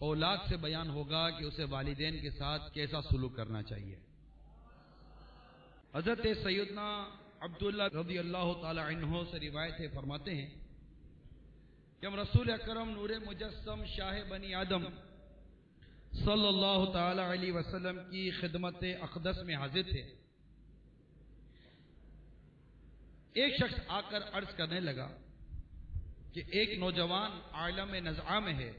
اولاد سے بیان ہوگا کہ اسے والدین کے ساتھ کیسا سلوک کرنا چاہیے۔ حضرت سیدنا عبداللہ رضی اللہ تعالی عنہ سے روایت ہے، فرماتے ہیں کہ ہم رسول اکرم نور مجسم شاہ بنی آدم صلی اللہ تعالی علیہ وسلم کی خدمت اقدس میں حاضر تھے۔ ایک شخص آ کر عرض کرنے لگا کہ ایک نوجوان عالم نزعہ میں ہے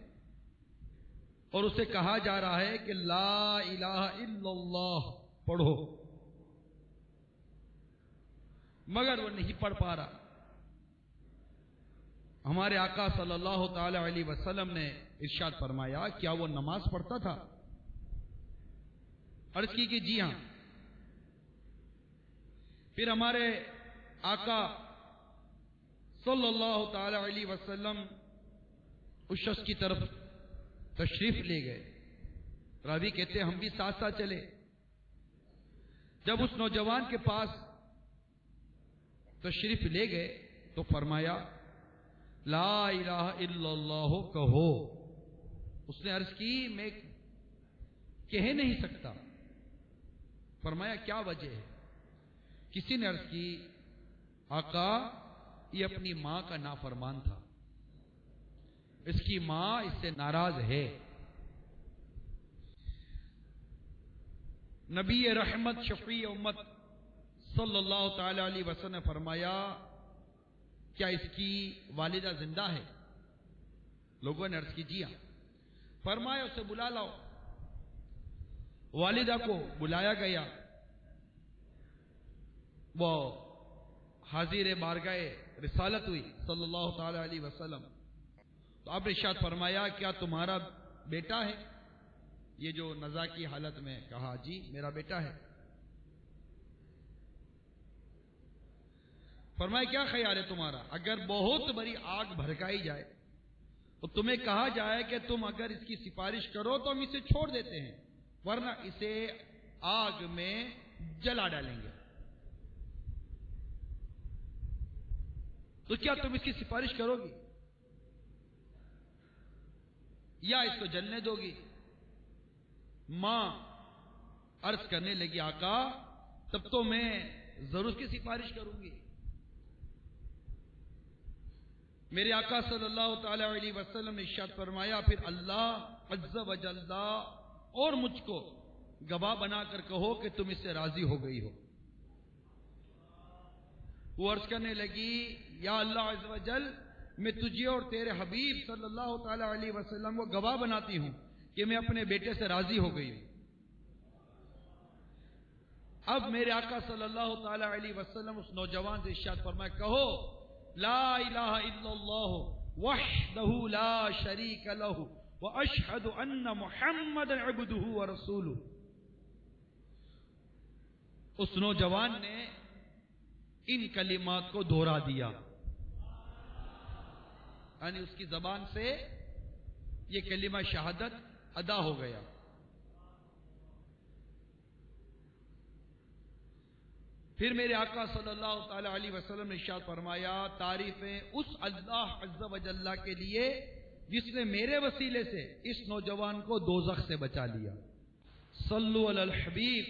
اور اسے کہا جا رہا ہے کہ لا الہ الا اللہ پڑھو، مگر وہ نہیں پڑھ پا رہا۔ ہمارے آقا صلی اللہ تعالی علیہ وسلم نے ارشاد فرمایا، کیا وہ نماز پڑھتا تھا؟ عرض کی کہ جی ہاں۔ پھر ہمارے آقا صلی اللہ تعالی علیہ وسلم اس شخص کی طرف تشریف لے گئے۔ راوی کہتے ہیں ہم بھی ساتھ ساتھ چلے۔ جب اس نوجوان کے پاس تشریف لے گئے تو فرمایا لا الہ الا اللہ کہو۔ اس نے عرض کی میں کہہ نہیں سکتا۔ فرمایا کیا وجہ ہے؟ کسی نے عرض کی آقا یہ اپنی ماں کا نافرمان تھا، اس کی ماں اس سے ناراض ہے۔ نبی رحمت شفیع امت صلی اللہ تعالی علیہ وسلم نے فرمایا کیا اس کی والدہ زندہ ہے؟ لوگوں نے عرض کی جی ہاں۔ فرمایا اسے بلا لاؤ۔ والدہ کو بلایا گیا، وہ حاضر بارگاہ رسالت ہوئی صلی اللہ تعالی علیہ وسلم۔ تو آپ نے ارشاد فرمایا کیا تمہارا بیٹا ہے؟ یہ جو نزا کی حالت میں کہا جی میرا بیٹا ہے۔ فرمایا کیا خیال ہے تمہارا؟ اگر بہت بڑی آگ بھڑکائی جائے تو تمہیں کہا جائے کہ تم اگر اس کی سفارش کرو تو ہم اسے چھوڑ دیتے ہیں، ورنہ اسے آگ میں جلا ڈالیں گے، تو کیا تم اس کی سفارش کرو گی یا اس کو جلنے دو گی؟ ماں عرض کرنے لگی آقا تب تو میں ضرور اس کی سفارش کروں گی۔ میرے آقا صلی اللہ تعالی علیہ وسلم نے ارشاد فرمایا پھر اللہ عز و جل اور مجھ کو گواہ بنا کر کہو کہ تم اس سے راضی ہو گئی ہو۔ وہ عرض کرنے لگی یا اللہ عز و جل میں تجھے اور تیرے حبیب صلی اللہ تعالی علیہ وسلم کو گواہ بناتی ہوں کہ میں اپنے بیٹے سے راضی ہو گئی ہوں۔ اب میرے آقا صلی اللہ تعالی علیہ وسلم اس نوجوان سے ارشاد فرمایا کہو لا الہ الا اللہ وحدہ لا شریک لہ واشہد ان محمدا عبدہ ورسولہ۔ اس نوجوان نے ان کلمات کو دہرا دیا، یعنی اس کی زبان سے یہ کلمہ شہادت ادا ہو گیا۔ پھر میرے آقا صلی اللہ تعالی علیہ وسلم نے ارشاد فرمایا تعریفیں اس اللہ عز و جل کے لیے جس نے میرے وسیلے سے اس نوجوان کو دوزخ سے بچا لیا۔ صلو علی الحبیب